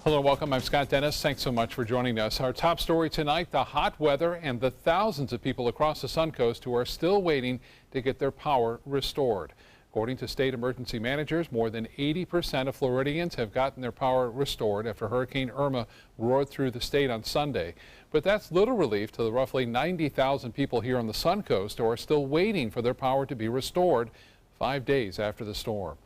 Hello, welcome. I'm Scott Dennis. Thanks so much for joining us. Our top story tonight, the hot weather and the thousands of people across the Suncoast who are still waiting to get their power restored. According to state emergency managers, more than 80% of Floridians have gotten their power restored after Hurricane Irma roared through the state on Sunday. But that's little relief to the roughly 90,000 people here on the Suncoast who are still waiting for their power to be restored 5 days after the storm.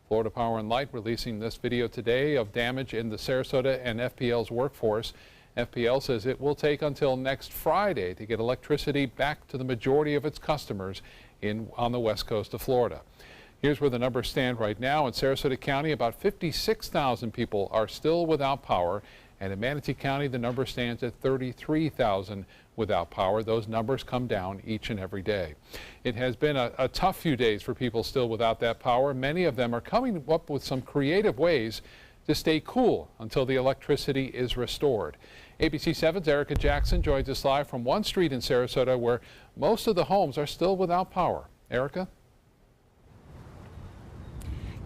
Florida Power and Light releasing this video today of damage in the Sarasota and FPL's workforce. FPL says it will take until next Friday to get electricity back to the majority of its customers on the west coast of Florida. Here's where the numbers stand right now. In Sarasota County, about 56,000 people are still without power, and in Manatee County, the number stands at 33,000 without power. Those numbers come down each and every day. It has been a tough few days for people still without that power. Many of them are coming up with some creative ways to stay cool until the electricity is restored. ABC 7's Erica Jackson joins us live from one street in Sarasota where most of the homes are still without power. Erica?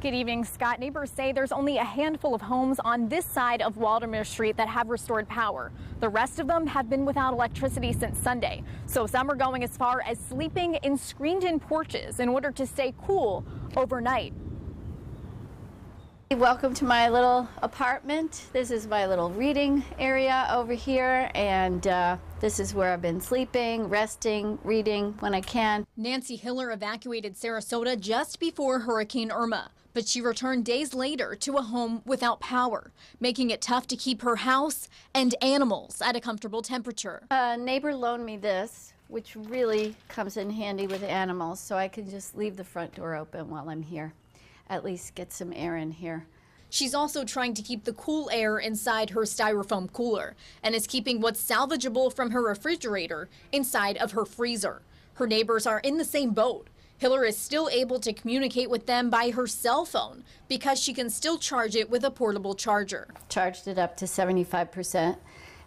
Good evening, Scott. Neighbors say there's only a handful of homes on this side of Waldermere Street that have restored power. The rest of them have been without electricity since Sunday. So some are going as far as sleeping in screened-in porches in order to stay cool overnight. Welcome to my little apartment. This is my little reading area over here, and this is where I've been sleeping, resting, reading when I can. Nancy Hiller evacuated Sarasota just before Hurricane Irma, but she returned days later to a home without power, making it tough to keep her house and animals at a comfortable temperature. A neighbor loaned me this, which really comes in handy with animals, so I can just leave the front door open while I'm here. At least get some air in here. She's also trying to keep the cool air inside her styrofoam cooler and is keeping what's salvageable from her refrigerator inside of her freezer. Her neighbors are in the same boat. Hiller is still able to communicate with them by her cell phone because she can still charge it with a portable charger. Charged it up to 75%.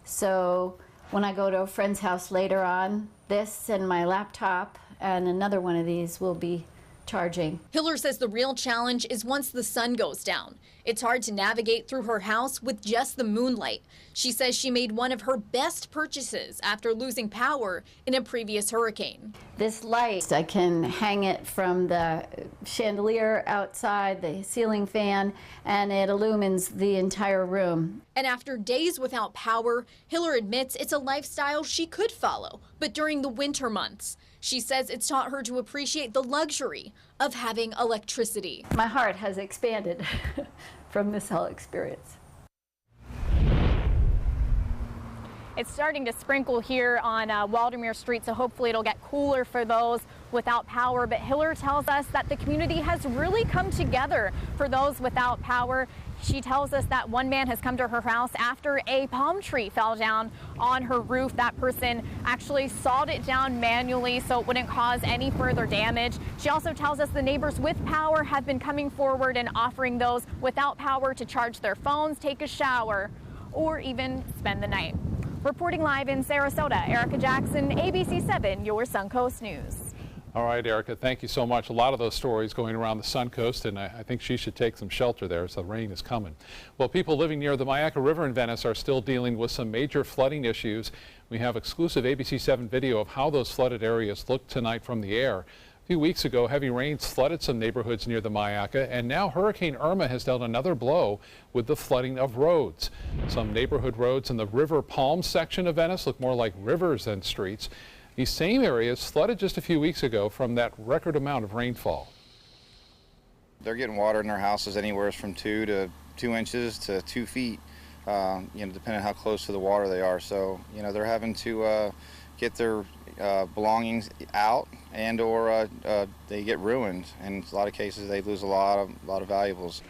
So when I go to a friend's house later on, this and my laptop and another one of these will be charging. Hiller says the real challenge is once the sun goes down. It's hard to navigate through her house with just the moonlight. She says she made one of her best purchases after losing power in a previous hurricane. This light, I can hang it from the chandelier outside, the ceiling fan, and it illumines the entire room. And after days without power, Hiller admits it's a lifestyle she could follow, but during the winter months. She says it's taught her to appreciate the luxury of having electricity. My heart has expanded from this whole experience. It's starting to sprinkle here on Waldermere Street, so hopefully it'll get cooler for those without power. But Hiller tells us that the community has really come together for those without power. She tells us that one man has come to her house after a palm tree fell down on her roof. That person actually sawed it down manually so it wouldn't cause any further damage. She also tells us the neighbors with power have been coming forward and offering those without power to charge their phones, take a shower, or even spend the night. Reporting live in Sarasota, Erica Jackson, ABC 7, your Suncoast News. All right, Erica, thank you so much. A lot of those stories going around the Suncoast, and I think she should take some shelter there as the rain is coming. Well, people living near the Myakka River in Venice are still dealing with some major flooding issues. We have exclusive ABC 7 video of how those flooded areas look tonight from the air. A few weeks ago, heavy rains flooded some neighborhoods near the Myakka, and now Hurricane Irma has dealt another blow with the flooding of roads. Some neighborhood roads in the River Palms section of Venice look more like rivers than streets. These same areas flooded just a few weeks ago from that record amount of rainfall. They're getting water in their houses anywhere from 2 inches to 2 feet, depending on how close to the water they are. So, they're having to get their belongings out, and or they get ruined. And in a lot of cases, they lose a lot of valuables.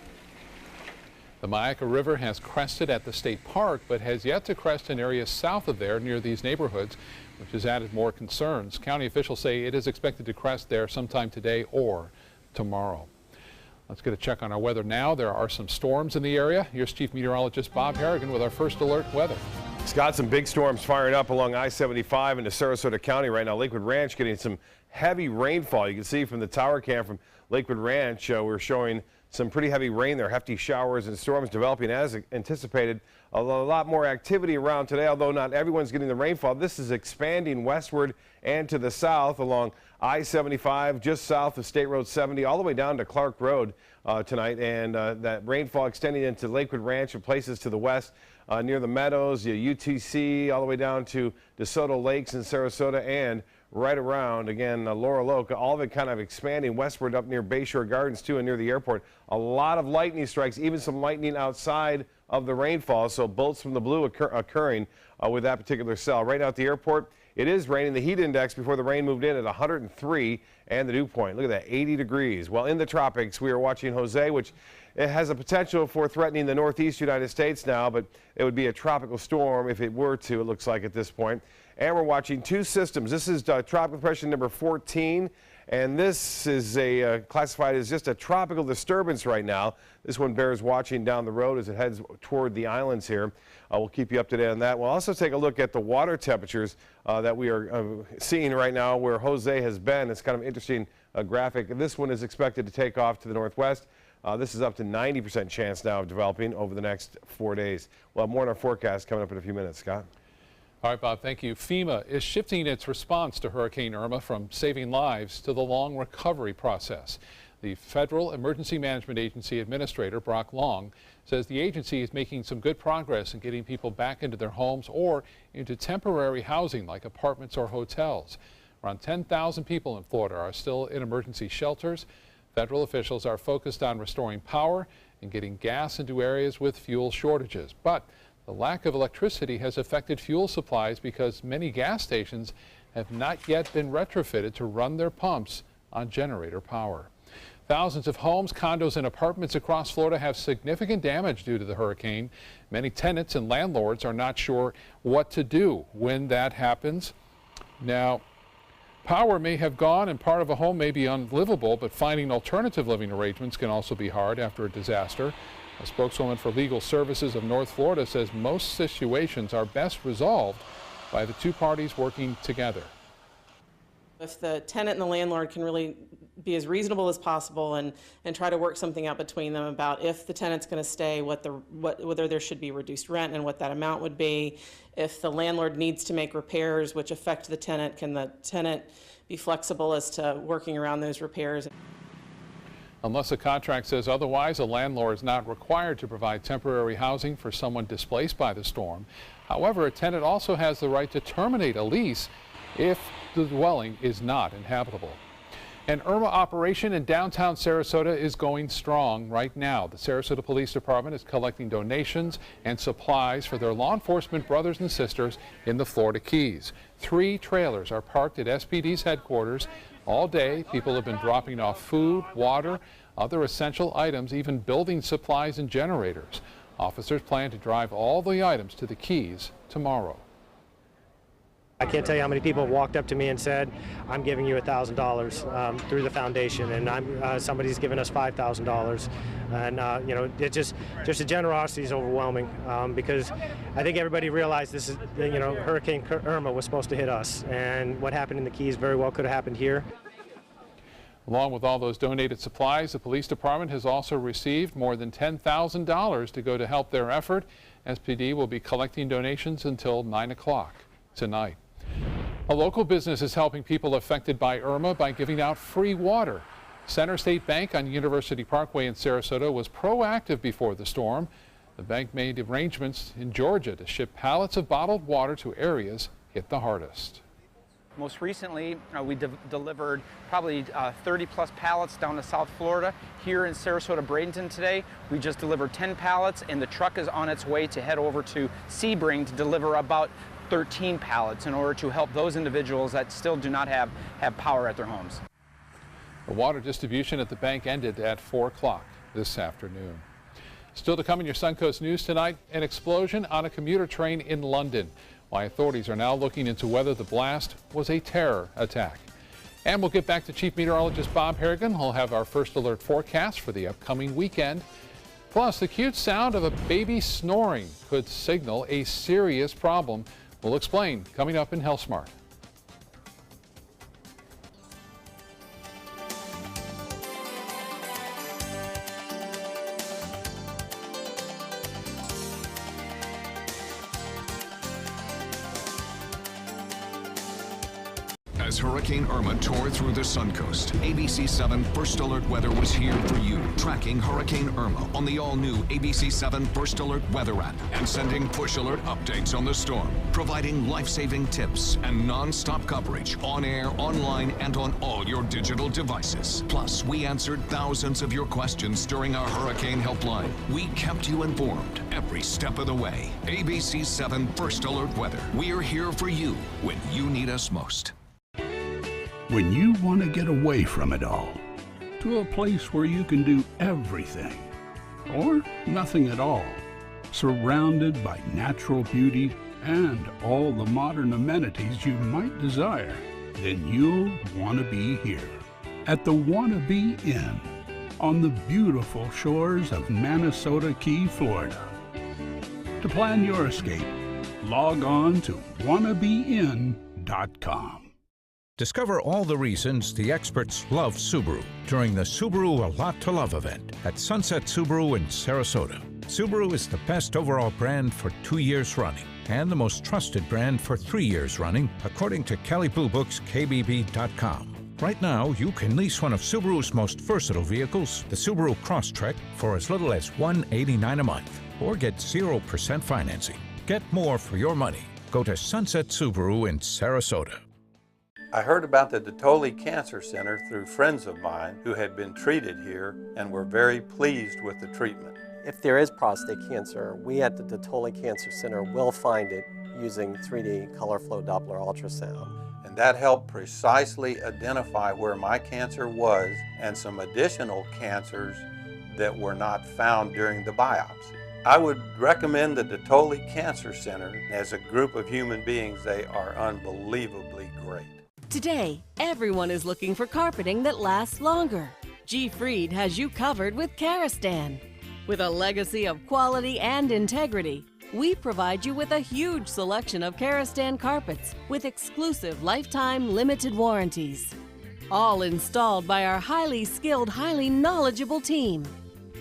The Myakka River has crested at the state park, but has yet to crest in areas south of there near these neighborhoods, which has added more concerns. County officials say it is expected to crest there sometime today or tomorrow. Let's get a check on our weather now. There are some storms in the area. Here's Chief Meteorologist Bob Harrigan with our first alert weather. Scott, some big storms firing up along I-75 into Sarasota County right now. Lakewood Ranch getting some heavy rainfall. You can see from the tower cam from Lakewood Ranch, we're showing some pretty heavy rain there, hefty showers and storms developing as anticipated. A lot more activity around today, although not everyone's getting the rainfall. This is expanding westward and to the south along I-75, just south of State Road 70, all the way down to Clark Road tonight. And that rainfall extending into Lakewood Ranch and places to the west near the Meadows, UTC, all the way down to DeSoto Lakes in Sarasota, and right around, again, Laurel Oak, all of it kind of expanding westward up near Bayshore Gardens, too, and near the airport. A lot of lightning strikes, even some lightning outside of the rainfall, so bolts from the blue occurring with that particular cell. Right now at the airport, it is raining. The heat index before the rain moved in at 103, and the dew point, look at that, 80 degrees. Well, in the tropics, we are watching Jose, which it has a potential for threatening the northeast United States now, but it would be a tropical storm if it were to, it looks like at this point. And we're watching two systems. This is tropical depression number 14, and this is classified as just a tropical disturbance right now. This one bears watching down the road as it heads toward the islands here. We'll keep you up to date on that. We'll also take a look at the water temperatures that we are seeing right now where Jose has been. It's kind of an interesting graphic. This one is expected to take off to the northwest. This is up to 90% chance now of developing over the next 4 days. We'll have more in our forecast coming up in a few minutes. Scott? All right, Bob, thank you. FEMA is shifting its response to Hurricane Irma from saving lives to the long recovery process. The Federal Emergency Management Agency Administrator, Brock Long, says the agency is making some good progress in getting people back into their homes or into temporary housing like apartments or hotels. Around 10,000 people in Florida are still in emergency shelters. Federal officials are focused on restoring power and getting gas into areas with fuel shortages. But the lack of electricity has affected fuel supplies because many gas stations have not yet been retrofitted to run their pumps on generator power. Thousands of homes, condos, and apartments across Florida have significant damage due to the hurricane. Many tenants and landlords are not sure what to do when that happens. Now, power may have gone and part of a home may be unlivable, but finding alternative living arrangements can also be hard after a disaster. A spokeswoman for Legal Services of North Florida says most situations are best resolved by the two parties working together. If the tenant and the landlord can really be as reasonable as possible and try to work something out between them about if the tenant's going to stay, whether there should be reduced rent and what that amount would be. If the landlord needs to make repairs which affect the tenant, can the tenant be flexible as to working around those repairs? Unless a contract says otherwise, a landlord is not required to provide temporary housing for someone displaced by the storm. However, a tenant also has the right to terminate a lease if the dwelling is not inhabitable. An Irma operation in downtown Sarasota is going strong right now. The Sarasota Police Department is collecting donations and supplies for their law enforcement brothers and sisters in the Florida Keys. 3 trailers are parked at SPD's headquarters. All day, people have been dropping off food, water, other essential items, even building supplies and generators. Officers plan to drive all the items to the Keys tomorrow. I can't tell you how many people walked up to me and said, I'm giving you $1,000 through the foundation, and somebody's given us $5,000. And, you know, it just the generosity is overwhelming because I think everybody realized this is, you know, Hurricane Irma was supposed to hit us, and what happened in the Keys very well could have happened here. Along with all those donated supplies, the police department has also received more than $10,000 to go to help their effort. SPD will be collecting donations until 9 o'clock tonight. A local business is helping people affected by Irma by giving out free water. Center State Bank on University Parkway in Sarasota was proactive before the storm. The bank made arrangements in Georgia to ship pallets of bottled water to areas hit the hardest. Most recently, we delivered probably 30-plus pallets down to South Florida. Here in Sarasota, Bradenton today, we just delivered 10 pallets, and the truck is on its way to head over to Sebring to deliver about 13 pallets in order to help those individuals that still do not have power at their homes. The water distribution at the bank ended at 4 o'clock this afternoon. Still to come in your Suncoast News tonight, an explosion on a commuter train in London. Why authorities are now looking into whether the blast was a terror attack. And we'll get back to Chief Meteorologist Bob Harrigan. He'll have our first alert forecast for the upcoming weekend. Plus, the cute sound of a baby snoring could signal a serious problem. We'll explain coming up in Health Smart. As Hurricane Irma tore through the Suncoast, ABC7 First Alert Weather was here for you, tracking Hurricane Irma on the all-new ABC7 First Alert Weather app and sending push alert updates on the storm, providing life-saving tips and non-stop coverage on air, online, and on all your digital devices. Plus, we answered thousands of your questions during our Hurricane Helpline. We kept you informed every step of the way. ABC7 First Alert Weather. We're here for you when you need us most. When you want to get away from it all, to a place where you can do everything, or nothing at all, surrounded by natural beauty and all the modern amenities you might desire, then you'll want to be here at the Wanna Be Inn on the beautiful shores of Manasota Key, Florida. To plan your escape, log on to wannabein.com. Discover all the reasons the experts love Subaru during the Subaru A Lot to Love event at Sunset Subaru in Sarasota. Subaru is the best overall brand for 2 years running and the most trusted brand for 3 years running, according to Kelley Blue Book's KBB.com. Right now, you can lease one of Subaru's most versatile vehicles, the Subaru Crosstrek, for as little as $189 a month, or get 0% financing. Get more for your money. Go to Sunset Subaru in Sarasota. I heard about the Detoli Cancer Center through friends of mine who had been treated here and were very pleased with the treatment. If there is prostate cancer, we at the Detoli Cancer Center will find it using 3D color flow Doppler ultrasound. And that helped precisely identify where my cancer was and some additional cancers that were not found during the biopsy. I would recommend the Detoli Cancer Center. As a group of human beings, they are unbelievably great. Today, everyone is looking for carpeting that lasts longer. G. Fried has you covered with Karastan. With a legacy of quality and integrity, we provide you with a huge selection of Karastan carpets with exclusive lifetime limited warranties. All installed by our highly skilled, highly knowledgeable team.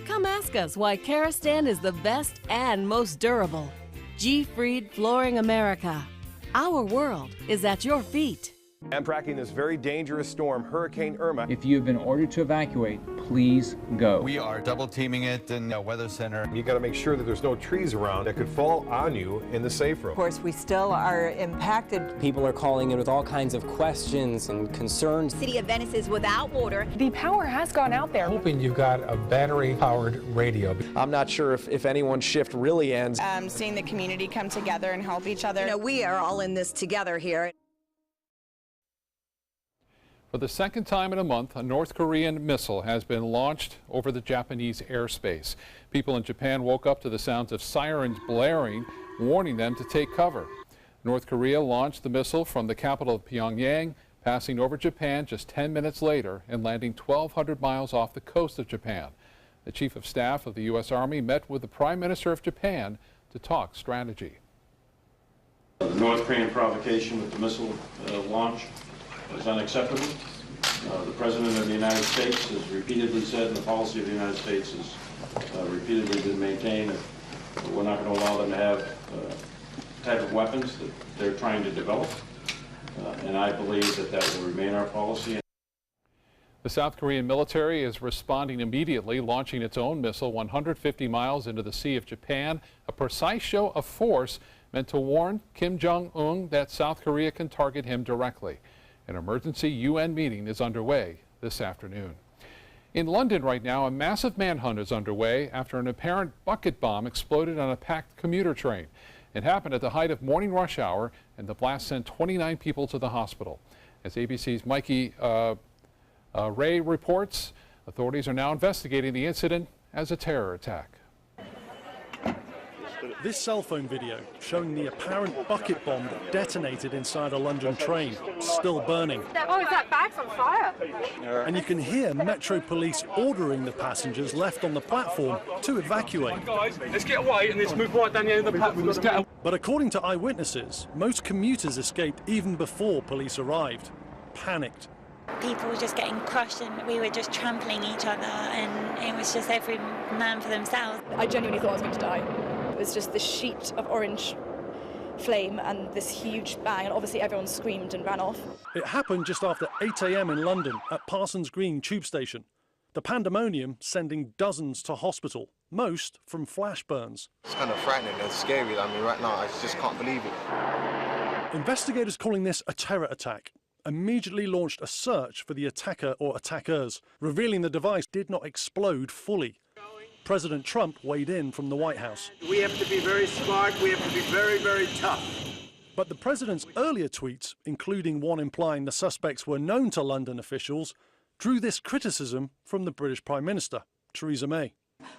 Come ask us why Karastan is the best and most durable. G. Fried Flooring America. Our world is at your feet. I'm tracking this very dangerous storm, Hurricane Irma. If you have been ordered to evacuate, please go. We are double teaming it in the weather center. You got to make sure that there's no trees around that could fall on you in the safe room. Of course, we still are impacted. People are calling in with all kinds of questions and concerns. City of Venice is without water. The power has gone out there. Hoping you got a battery-powered radio. I'm not sure if anyone's shift really ends. Seeing the community come together and help each other. You know, we are all in this together here. For the second time in a month, a North Korean missile has been launched over the Japanese airspace. People in Japan woke up to the sounds of sirens blaring, warning them to take cover. North Korea launched the missile from the capital of Pyongyang, passing over Japan just 10 minutes later and landing 1,200 miles off the coast of Japan. The Chief of Staff of the U.S. Army met with the Prime Minister of Japan to talk strategy. The North Korean provocation with the missile launch is unacceptable. The President of the United States has repeatedly said, and the policy of the United States has repeatedly been maintained, that we're not going to allow them to have the type of weapons that they're trying to develop. And I believe that that will remain our policy. The South Korean military is responding immediately, launching its own missile 150 miles into the Sea of Japan, a precise show of force meant to warn Kim Jong-un that South Korea can target him directly. An emergency UN meeting is underway this afternoon. In London right now, a massive manhunt is underway after an apparent bucket bomb exploded on a packed commuter train. It happened at the height of morning rush hour, and the blast sent 29 people to the hospital. As ABC's Mikey Ray reports, authorities are now investigating the incident as a terror attack. This cell phone video showing the apparent bucket bomb that detonated inside a London train, still burning. Oh, is that bag's on fire? And you can hear Metro Police ordering the passengers left on the platform to evacuate. Guys, let's get away and let's move right down the end of the platform. But according to eyewitnesses, most commuters escaped even before police arrived, panicked. People were just getting crushed and we were just trampling each other, and it was just every man for themselves. I genuinely thought I was going to die. It was just the sheet of orange flame and this huge bang, and obviously everyone screamed and ran off. It happened just after 8 a.m. in London at Parsons Green tube station. The pandemonium sending dozens to hospital, most from flash burns. It's kind of frightening and scary. I mean, right now, I just can't believe it. Investigators calling this a terror attack immediately launched a search for the attacker or attackers, revealing the device did not explode fully. President Trump weighed in from the White House. We have to be very smart. We have to be very, very tough. But the president's earlier tweets, including one implying the suspects were known to London officials, drew this criticism from the British Prime Minister, Theresa May.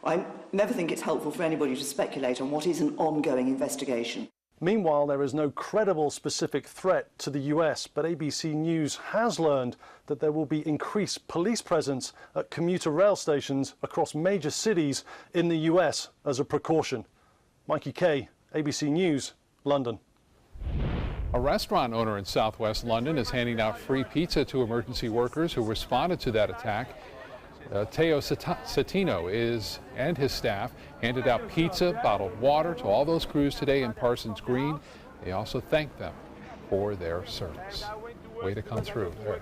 I never think it's helpful for anybody to speculate on what is an ongoing investigation. Meanwhile, there is no credible specific threat to the US, but ABC News has learned that there will be increased police presence at commuter rail stations across major cities in the US as a precaution. Mikey Kay, ABC News, London. A restaurant owner in southwest London is handing out free pizza to emergency workers who responded to that attack. Teo Satino and his staff handed out pizza, bottled water to all those crews today in Parsons Green. They also thanked them for their service. Way to come through there.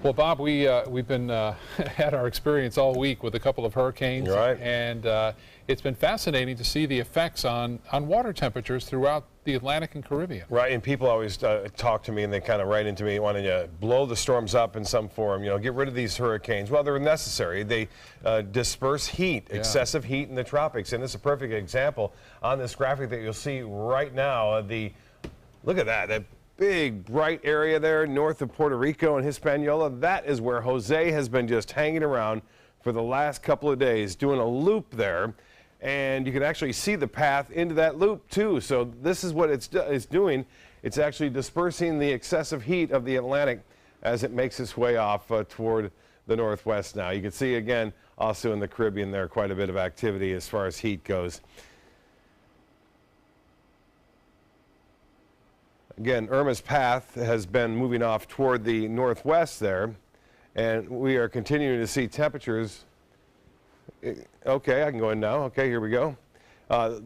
Well, Bob, we've been had our experience all week with a couple of hurricanes, right. And it's been fascinating to see the effects on water temperatures throughout the Atlantic and Caribbean. Right, and people always talk to me and they kind of write into me wanting to blow the storms up in some form, get rid of these hurricanes. Well, they're necessary. They disperse heat, excessive heat in the tropics, and this is a perfect example on this graphic that you'll see right now. Look at that big bright area there north of Puerto Rico and Hispaniola. That is where Jose has been just hanging around for the last couple of days, doing a loop there. And you can actually see the path into that loop too. So this is what it's doing. It's actually dispersing the excessive heat of the Atlantic as it makes its way off toward the northwest now. You can see again also in the Caribbean there quite a bit of activity as far as heat goes. Again, Irma's path has been moving off toward the northwest there, and we are continuing to see temperatures. Okay, I can go in now. Okay, here we go.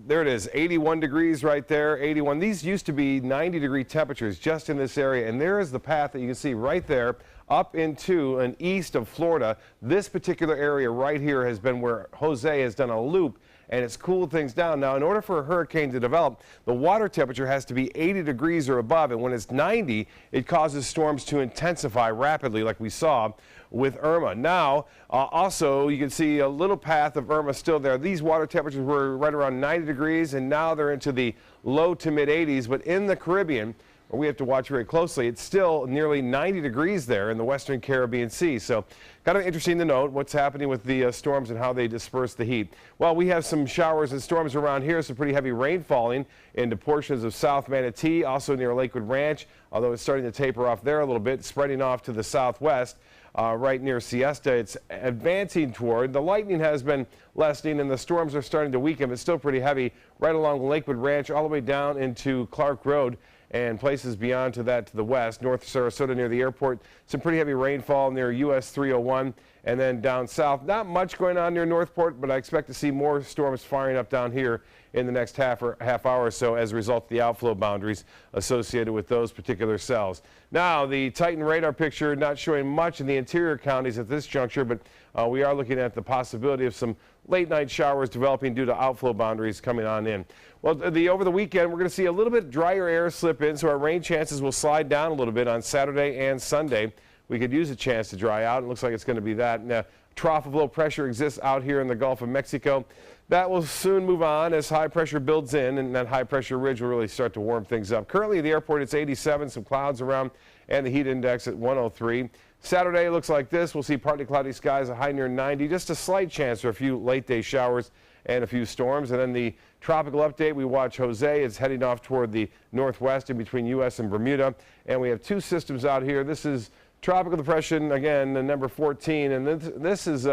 There it is, 81 degrees right there, 81. These used to be 90-degree temperatures just in this area, and there is the path that you can see right there up into and east of Florida. This particular area right here has been where Jose has done a loop, and it's cooled things down. Now, in order for a hurricane to develop, the water temperature has to be 80 degrees or above, and when it's 90, it causes storms to intensify rapidly like we saw with Irma. Now, also, you can see a little path of Irma still there. These water temperatures were right around 90 degrees, and now they're into the low to mid 80s, but in the Caribbean, where we have to watch very closely, it's still nearly 90 degrees there in the western Caribbean Sea. So kind of interesting to note what's happening with the storms and how they disperse the heat. Well, we have some showers and storms around here, some pretty heavy rain falling into portions of South Manatee, also near Lakewood Ranch, although it's starting to taper off there a little bit, spreading off to the southwest. Right near Siesta, it's advancing toward. The lightning has been lessening and the storms are starting to weaken, but still pretty heavy right along Lakewood Ranch all the way down into Clark Road and places beyond to that to the west. North Sarasota near the airport, some pretty heavy rainfall near US 301, and then down south, not much going on near Northport, but I expect to see more storms firing up down here in the next half hour or so as a result of the outflow boundaries associated with those particular cells. Now, the Titan radar picture not showing much in the interior counties at this juncture, but we are looking at the possibility of some late night showers developing due to outflow boundaries coming on in. Well, over the weekend, we're going to see a little bit drier air slip in, so our rain chances will slide down a little bit on Saturday and Sunday. We could use a chance to dry out. It looks like it's going to be that. And a trough of low pressure exists out here in the Gulf of Mexico. That will soon move on as high pressure builds in, and that high pressure ridge will really start to warm things up. Currently at the airport, it's 87, some clouds around, and the heat index at 103. Saturday looks like this. We'll see partly cloudy skies, a high near 90. Just a slight chance for a few late day showers and a few storms. And then the tropical update, we watch Jose. It's heading off toward the northwest in between U.S. and Bermuda. And we have two systems out here. This is tropical depression, again, the number 14. And this is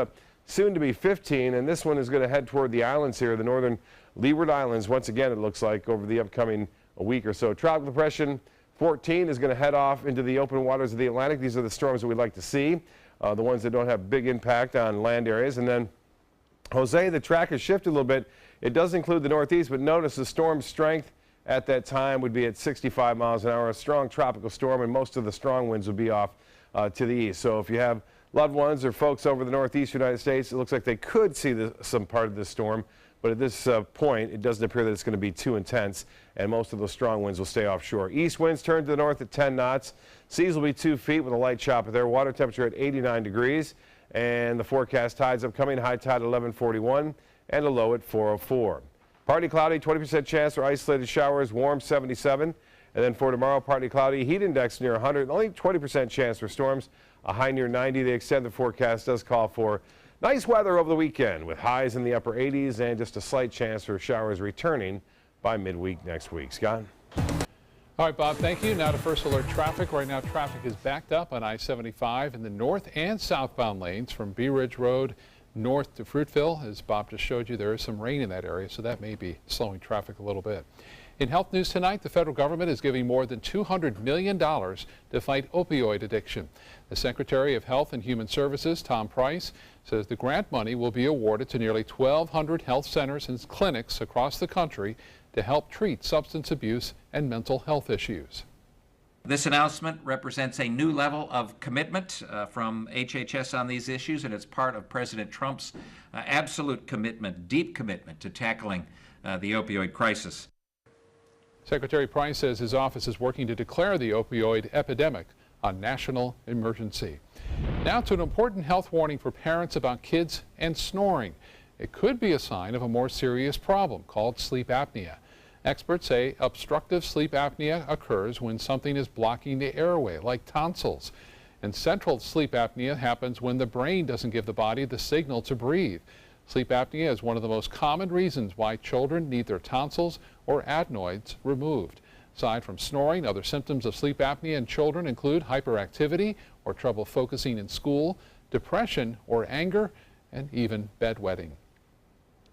soon to be 15. And this one is going to head toward the islands here, the northern Leeward Islands. Once again, it looks like over the upcoming week or so. Tropical depression 14 is going to head off into the open waters of the Atlantic. These are the storms that we'd like to see, the ones that don't have big impact on land areas. And then Jose, the track has shifted a little bit. It does include the northeast, but notice the storm strength at that time would be at 65 miles an hour, a strong tropical storm, and most of the strong winds would be off to the east. So if you have loved ones or folks over the northeast United States, it looks like they could see some part of this storm. But at this point, it doesn't appear that it's going to be too intense, and most of those strong winds will stay offshore. East winds turn to the north at 10 knots. Seas will be 2 feet with a light chopper there. Water temperature at 89 degrees. And the forecast tides upcoming, high tide at 11:41 and a low at 4:04. Partly cloudy, 20% chance for isolated showers, warm 77. And then for tomorrow, partly cloudy, heat index near 100, only 20% chance for storms, a high near 90. The extended forecast does call for nice weather over the weekend with highs in the upper 80s and just a slight chance for showers returning by midweek next week. Scott? All right, Bob, thank you. Now to First Alert traffic. Right now, traffic is backed up on I-75 in the north and southbound lanes from Bee Ridge Road north to Fruitville. As Bob just showed you, there is some rain in that area, so that may be slowing traffic a little bit. In health news tonight, the federal government is giving more than $200 million to fight opioid addiction. The Secretary of Health and Human Services, Tom Price, says the grant money will be awarded to nearly 1,200 health centers and clinics across the country to help treat substance abuse and mental health issues. This announcement represents a new level of commitment from HHS on these issues, and it's part of President Trump's absolute commitment, deep commitment to tackling the opioid crisis. Secretary Price says his office is working to declare the opioid epidemic a national emergency. Now to an important health warning for parents about kids and snoring. It could be a sign of a more serious problem called sleep apnea. Experts say obstructive sleep apnea occurs when something is blocking the airway, like tonsils. And central sleep apnea happens when the brain doesn't give the body the signal to breathe. Sleep apnea is one of the most common reasons why children need their tonsils or adenoids removed. Aside from snoring, other symptoms of sleep apnea in children include hyperactivity or trouble focusing in school, depression or anger, and even bedwetting.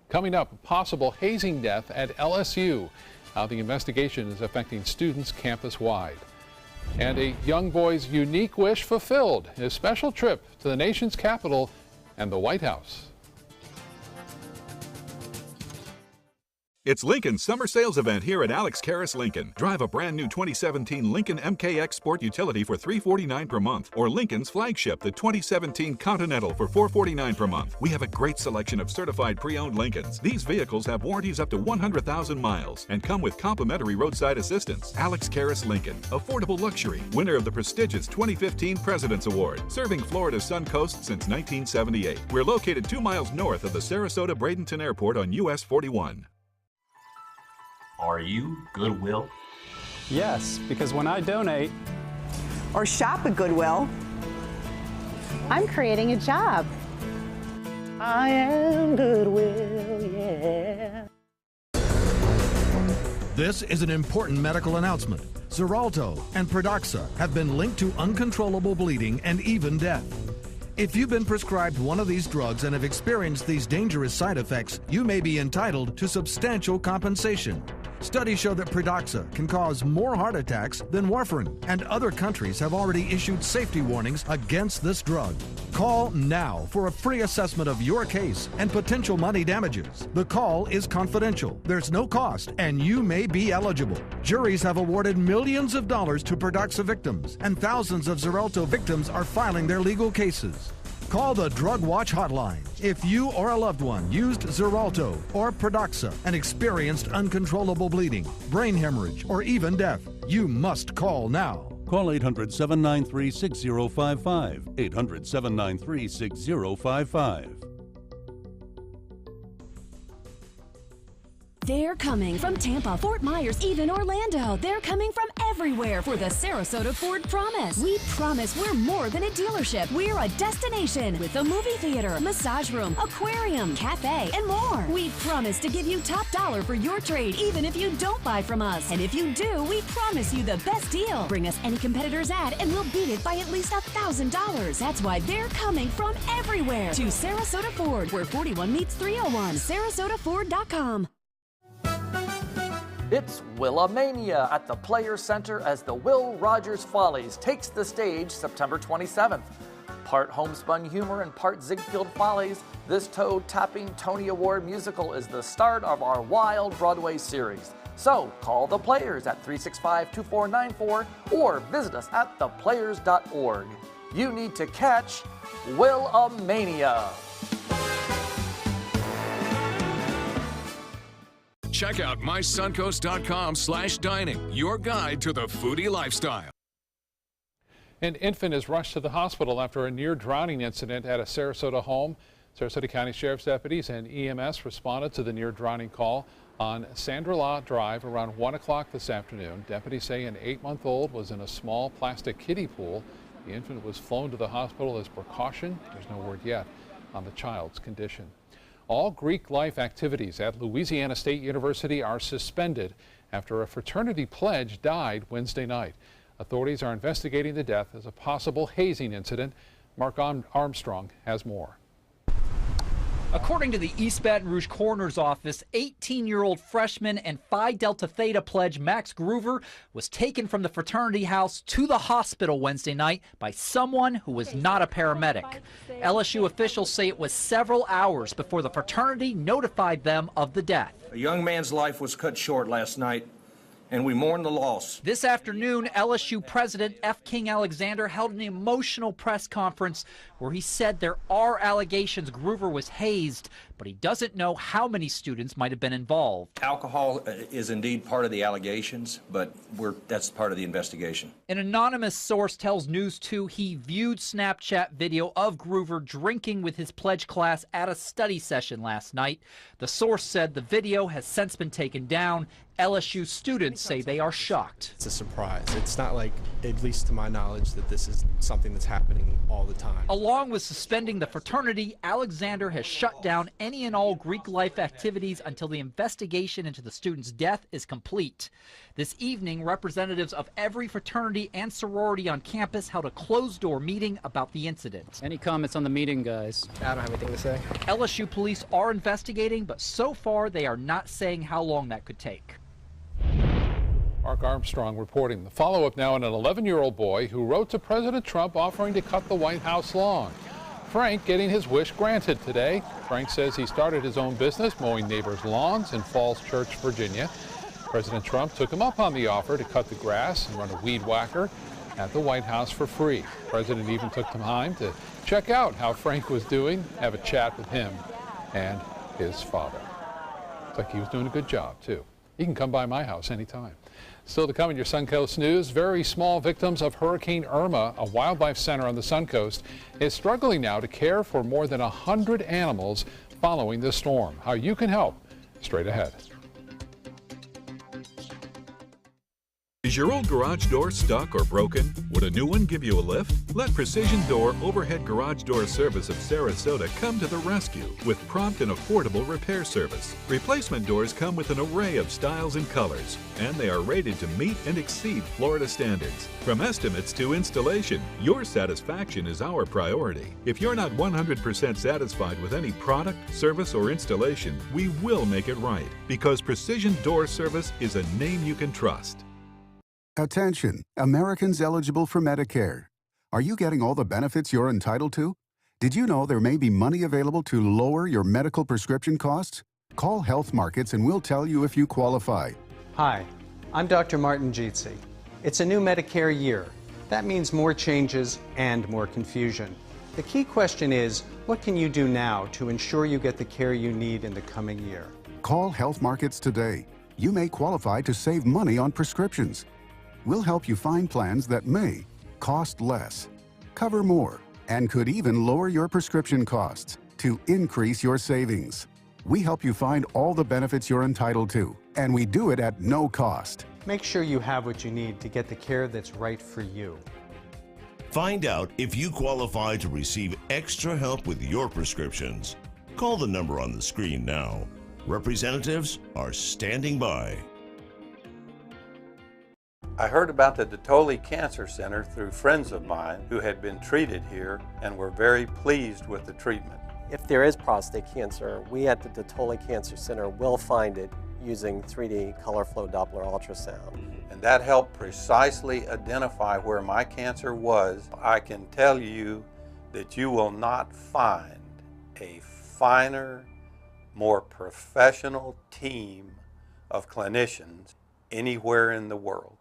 Coming up, a possible hazing death at LSU, how the investigation is affecting students campus-wide. And a young boy's unique wish fulfilled, his special trip to the nation's capital and the White House. It's Lincoln's summer sales event here at Alex Karras Lincoln. Drive a brand new 2017 Lincoln MKX Sport Utility for $349 per month, or Lincoln's flagship, the 2017 Continental, for $449 per month. We have a great selection of certified pre-owned Lincolns. These vehicles have warranties up to 100,000 miles and come with complimentary roadside assistance. Alex Karras Lincoln, affordable luxury, winner of the prestigious 2015 President's Award, serving Florida's Sun Coast since 1978. We're located 2 miles north of the Sarasota-Bradenton Airport on US 41. Are you Goodwill? Yes, because when I donate or shop at Goodwill, I'm creating a job. I am Goodwill, yeah. This is an important medical announcement. Xarelto and Pradaxa have been linked to uncontrollable bleeding and even death. If you've been prescribed one of these drugs and have experienced these dangerous side effects, you may be entitled to substantial compensation. Studies show that Pradaxa can cause more heart attacks than warfarin, and other countries have already issued safety warnings against this drug. Call now for a free assessment of your case and potential money damages. The call is confidential, there's no cost, and you may be eligible. Juries have awarded millions of dollars to Pradaxa victims, and thousands of Xarelto victims are filing their legal cases. Call the Drug Watch hotline if you or a loved one used Xarelto or Pradaxa and experienced uncontrollable bleeding, brain hemorrhage, or even death. You must call now. Call 800-793-6055. 800-793-6055. They're coming from Tampa, Fort Myers, even Orlando. They're coming from everywhere for the Sarasota Ford Promise. We promise we're more than a dealership. We're a destination with a movie theater, massage room, aquarium, cafe, and more. We promise to give you top dollar for your trade, even if you don't buy from us. And if you do, we promise you the best deal. Bring us any competitor's ad and we'll beat it by at least $1,000. That's why they're coming from everywhere to Sarasota Ford, where 41 meets 301. SarasotaFord.com. It's Willamania at the Players Center as the Will Rogers Follies takes the stage September 27th. Part homespun humor and part Ziegfeld Follies, this toe-tapping Tony Award musical is the start of our wild Broadway series. So call the Players at 365-2494 or visit us at theplayers.org. You need to catch Will-A-Mania. Check out mysuncoast.com/dining, your guide to the foodie lifestyle. An infant is rushed to the hospital after a near drowning incident at a Sarasota home. Sarasota County Sheriff's deputies and EMS responded to the near drowning call on Sandra Law Drive around 1 o'clock this afternoon. Deputies say an 8-month-old was in a small plastic kiddie pool. The infant was flown to the hospital as precaution. There's no word yet on the child's condition. All Greek life activities at Louisiana State University are suspended after a fraternity pledge died Wednesday night. Authorities are investigating the death as a possible hazing incident. Mark Armstrong has more. According to the East Baton Rouge Coroner's Office, 18-year-old freshman and Phi Delta Theta pledge Max Groover was taken from the fraternity house to the hospital Wednesday night by someone who was not a paramedic. LSU officials say it was several hours before the fraternity notified them of the death. A young man's life was cut short last night, and we mourn the loss. This afternoon, LSU President F. King Alexander held an emotional press conference where he said there are allegations Groover was hazed, but he doesn't know how many students might have been involved. Alcohol is indeed part of the allegations, but that's part of the investigation. An anonymous source tells News 2 he viewed Snapchat video of Groover drinking with his pledge class at a study session last night. The source said the video has since been taken down. LSU students say they are shocked. It's a surprise. It's not like, at least to my knowledge, that this is something that's happening all the time. Along with suspending the fraternity, Alexander has shut down any and all Greek life activities until the investigation into the student's death is complete. This evening, representatives of every fraternity and sorority on campus held a closed-door meeting about the incident. Any comments on the meeting, guys? I don't have anything to say. LSU police are investigating, but so far they are not saying how long that could take. Mark Armstrong reporting. The follow-up now on an 11-year-old boy who wrote to President Trump offering to cut the White House lawn. Frank getting his wish granted today. Frank says he started his own business mowing neighbors' lawns in Falls Church, Virginia. President Trump took him up on the offer to cut the grass and run a weed whacker at the White House for free. The president even took time to check out how Frank was doing, have a chat with him and his father. Looks like he was doing a good job, too. You can come by my house anytime. Still to come in your Suncoast News, very small victims of Hurricane Irma. A wildlife center on the Suncoast is struggling now to care for more than 100 animals following the storm. How you can help, straight ahead. Is your old garage door stuck or broken? Would a new one give you a lift? Let Precision Door Overhead Garage Door Service of Sarasota come to the rescue with prompt and affordable repair service. Replacement doors come with an array of styles and colors, and they are rated to meet and exceed Florida standards. From estimates to installation, your satisfaction is our priority. If you're not 100% satisfied with any product, service, or installation, we will make it right, because Precision Door Service is a name you can trust. Attention, Americans eligible for Medicare. Are you getting all the benefits you're entitled to? Did you know there may be money available to lower your medical prescription costs? Call Health Markets and we'll tell you if you qualify. Hi, I'm Dr. Martin Jeetsi. It's a new Medicare year. That means more changes and more confusion. The key question is, what can you do now to ensure you get the care you need in the coming year? Call Health Markets today. You may qualify to save money on prescriptions. We'll help you find plans that may cost less, cover more, and could even lower your prescription costs to increase your savings. We help you find all the benefits you're entitled to, and we do it at no cost. Make sure you have what you need to get the care that's right for you. Find out if you qualify to receive extra help with your prescriptions. Call the number on the screen now. Representatives are standing by. I heard about the Dotole Cancer Center through friends of mine who had been treated here and were very pleased with the treatment. If there is prostate cancer, we at the Dotole Cancer Center will find it using 3D color flow Doppler ultrasound. And that helped precisely identify where my cancer was. I can tell you that you will not find a finer, more professional team of clinicians anywhere in the world.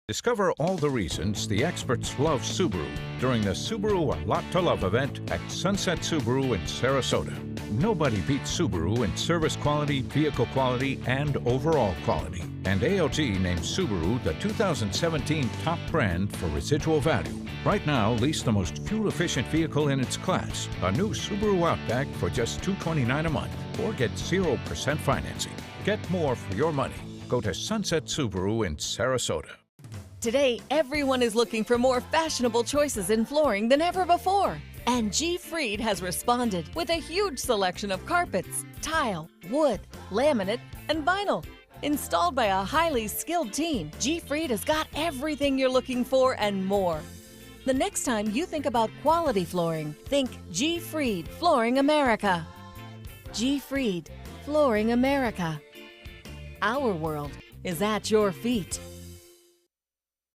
Discover all the reasons the experts love Subaru during the Subaru A Lot to Love event at Sunset Subaru in Sarasota. Nobody beats Subaru in service quality, vehicle quality, and overall quality. And ALG named Subaru the 2017 top brand for residual value. Right now, lease the most fuel-efficient vehicle in its class, a new Subaru Outback for just $229 a month, or get 0% financing. Get more for your money. Go to Sunset Subaru in Sarasota. Today, everyone is looking for more fashionable choices in flooring than ever before. And G. Fried has responded with a huge selection of carpets, tile, wood, laminate, and vinyl. Installed by a highly skilled team, G. Fried has got everything you're looking for and more. The next time you think about quality flooring, think G. Fried Flooring America. G. Fried Flooring America. Our world is at your feet.